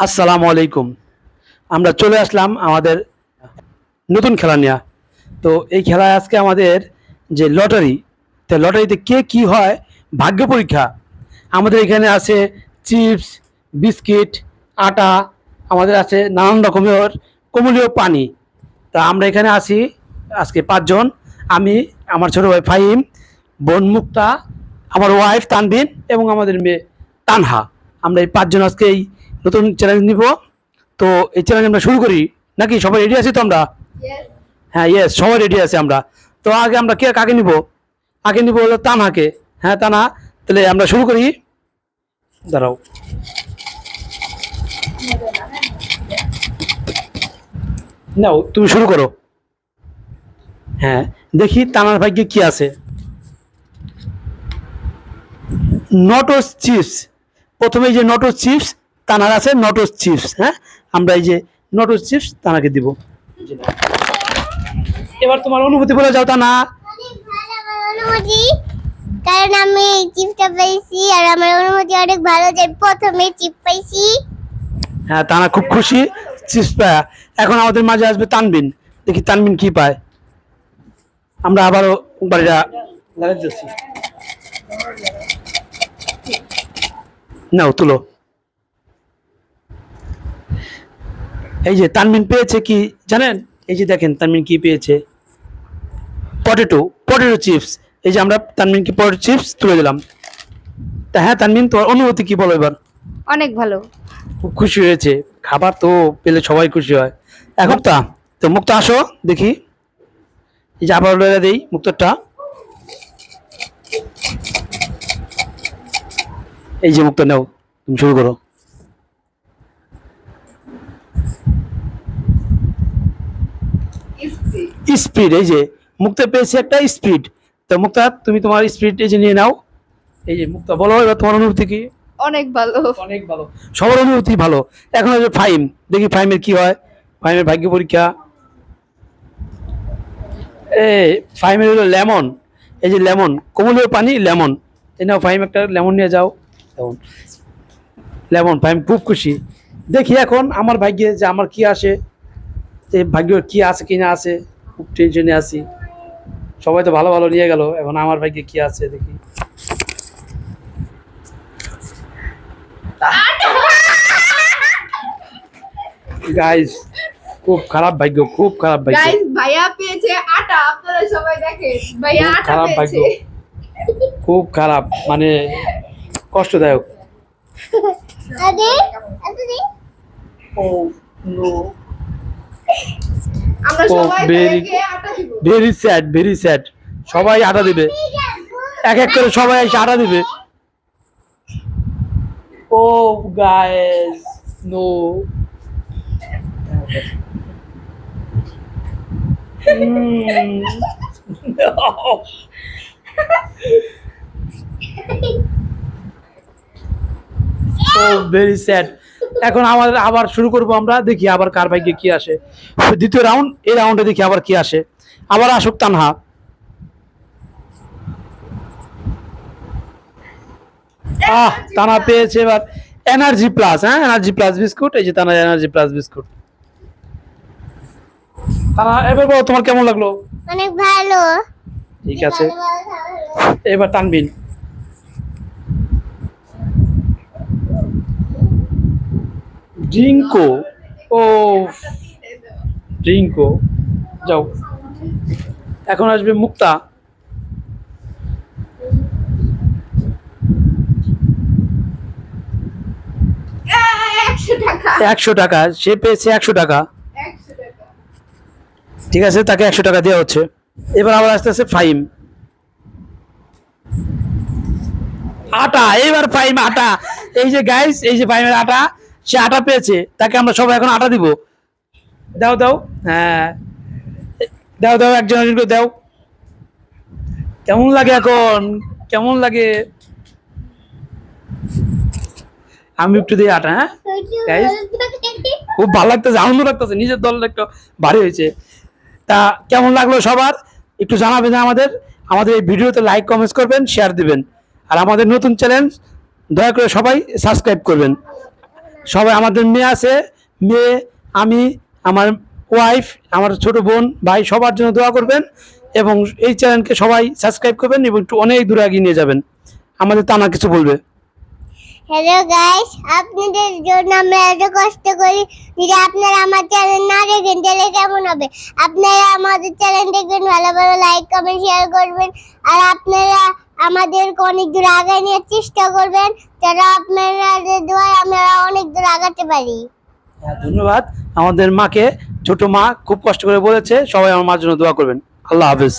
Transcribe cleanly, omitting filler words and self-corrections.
আসসালামু আলাইকুম। আমরা চলে আসলাম আমাদের নতুন খেলা নিয়ে। তো এই খেলায় আজকে আমাদের যে লটারি, তো লটারিতে কে কি হয় ভাগ্য পরীক্ষা। আমাদের এখানে আছে চিপস, বিস্কিট, আটা, আমাদের আছে নানান রকমের কমলীয় পানি। তা আমরা এখানে আছি আজকে 5 জন। আমি, আমার ছোট ভাই ফাহিম, বোন মুক্তা, আমার ওয়াইফ তানবিন এবং আমাদের মেয়ে তানহা। আমরা এই 5 জন আজকে এই নতুন চ্যালেঞ্জ নিব। তো এই চ্যালেঞ্জ আমরা শুরু করি নাকি? সবাই রেডি আছি তো আমরা? হ্যাঁ, ইয়েস, সবাই রেডি আছে আমরা। তো আগে আমরা কে কাকে নিব? আগে নিব হলো তানহাকে। হ্যাঁ তানহা, তাহলে আমরা শুরু করি। দাঁড়াও, নাও তুমি শুরু করো। হ্যাঁ, দেখি তানার ভাগ্যে কি আছে। নটোস চিপস, প্রথমে এই যে নটোস চিপস তানার আছে, নটোস চিপস। হ্যাঁ, আমরা এই যে নটোস চিপস তানাকে দিব। এবার তোমার অনুভূতি বলে যাও তানা। অনেক ভালো আমার অনুভূতি, কারণ আমি চিপটা পেয়েছি আর আমার অনুভূতি অনেক ভালো যে প্রথমে চিপ পাইছি। হ্যাঁ, তানা খুব খুশি চিপস পায়। এখন আমাদের মাঝে আসবে তানবিন, দেখি তানবিন কি পায়। আমরা আবারও বাড়িটা লাগাই দিচ্ছি। নাও তুলো। এই যে তানবিন পেয়েছে কি জানেন? এই যে দেখেন তানবিন কি পেয়েছে, পটেটো, পটেটো চিপস। এই যে আমরা তানবিনকে পটেটো চিপস তুলে দিলাম। তা হ্যাঁ তানবিন, তোমার অনুভূতি কি বলো এবার? অনেক ভালো। খুব খুশি হয়েছে, খাবার তো পেলে সবাই খুশি হয়। এখন তো মুক্তা আসো দেখি। এই যে আবার লয়ে দেই মুক্তটা। এই যে মুক্তা নাও, তুমি শুরু করো। স্পিড, এই যে মুক্তা পেয়েছে একটা স্পিড। তো মুক্তা তুমি তোমার স্পিড এই যে নিয়ে নাও। এই যে মুক্তা বলো এবার তোমার অনুভূতি কি? অনেক ভালো। অনেক ভালো, সবার অনুভূতি ভালো। এখন হচ্ছে ফাইম, দেখি ফাইমের কি হয়। ফাইমের ভাগ্য পরীক্ষা। এই ফাইমের হলো লেমন। এই যে লেমন, কমলীয় পানি লেমন। এই নাও ফাইম, একটা লেমন নিয়ে যাও। Lemon, lemon. ফাইম খুব খুশি। দেখি এখন আমার ভাগ্যে যে আমার কি আসে, যে ভাগ্য কি আছে কি না আছে। খুব টেনশনে আছি, সবাই তো ভালো ভালো নিয়ে গেল, এখন আমার ভাগ্যে কি আছে দেখি। গাইস, খুব খারাপ ভাগ্য, খুব খারাপ ভাগ্য, গাইস, ভাইয়া পেয়েছে আটা। আপনারা সবাই দেখেন, ভাইয়া খুব আটা খারাপ ভাগ্য, পেয়েছে। খুব খারাপ, মানে কষ্টদায়ক। আরে আরে ও নো, আমরা ও সবাই very, ভাইয়াকে আটা দিব। Very sad, very sad. সবাই আটা দিবে, এক এক করে সবাই এসে আটা দিবে। ও গাইস, নো। ও ভেরি স্যাড। এখন আমাদের আবার শুরু করব আমরা, দেখি আবার কার ভাগ্যে কি আসে। দ্বিতীয় রাউন্ড, এই রাউন্ডে দেখি আবার কি আসে। আবার আসুক তানহা। তানা পেয়েছে এবার এনার্জি প্লাস। হ্যাঁ, এনার্জি প্লাস বিস্কুট। এই যে তানা এনার্জি প্লাস বিস্কুট। তানা এবার বলো তোমার কেমন লাগলো? অনেক ভালো। ঠিক আছে, এবার তানবিন। ড্রিঙ্কো, ও ড্রিঙ্কো, যাও। এখন আসবে মুক্তা। 100 টাকা। 100 টাকা, সে পেয়েছে 100 টাকা। 100 টাকা। ঠিক আছে, তাকে 100 টাকা দেওয়া হচ্ছে। এবার আবার আসতে আসতে ফাইম। আটা, এবার ফাইম আটা। এই যে গাইস, এই যে ফাইমের আটা, সে আটা পেয়েছে, তাকে আমরা সবাই এখন আটা দিব। দাও দাও, হ্যাঁ দাও দাও, একজন একজন করে দাও। কেমন লাগে এখন, কেমন লাগে? আমি একটু দিই আটা। হ্যাঁ গাইস, খুব ভালো লাগতেছে, আনন্দ লাগতেছে, নিজের দল একটু ভারী হয়েছে। তা কেমন লাগলো সবার একটু জানাবেন আমাদের। আমাদের এই ভিডিওতে লাইক কমেন্টস করবেন, শেয়ার দিবেন। আর আমাদের নতুন চ্যালেঞ্জ দয়া করে সবাই সাবস্ক্রাইব করবেন। সবাই আমাদের মেয়ে আছে, মেয়ে, আমি, আমার ওয়াইফ, আমার ছোট বোন, ভাই সবার জন্য দোয়া করবেন এবং এই চ্যানেলকে সবাই সাবস্ক্রাইব করবেন এবং একটু অনেক দূরে এগিয়ে নিয়ে যাবেন। আমাদের তানা কিছু বলবে। হ্যালো গাইস, আপনাদের জন্য আমরা এত কষ্ট করি, যদি আপনারা আমার চ্যানেল না দেখেন তাহলে কেমন হবে? আপনারা আমাদের চ্যানেল দেখবেন, ভালো ভালো লাইক কমেন্ট শেয়ার করবেন, আর আপনারা আমাদেরকে অনেক দূর আগায় নেওয়ার চেষ্টা করবেন, যারা আপনাদের দোয়ায় আমরা অনেক দূর আগাতে পারি। ধন্যবাদ। আমাদের মাকে, ছোট মা খুব কষ্ট করে বলেছে সবাই আমার মার জন্য দোয়া করবেন। আল্লাহ হাফেজ।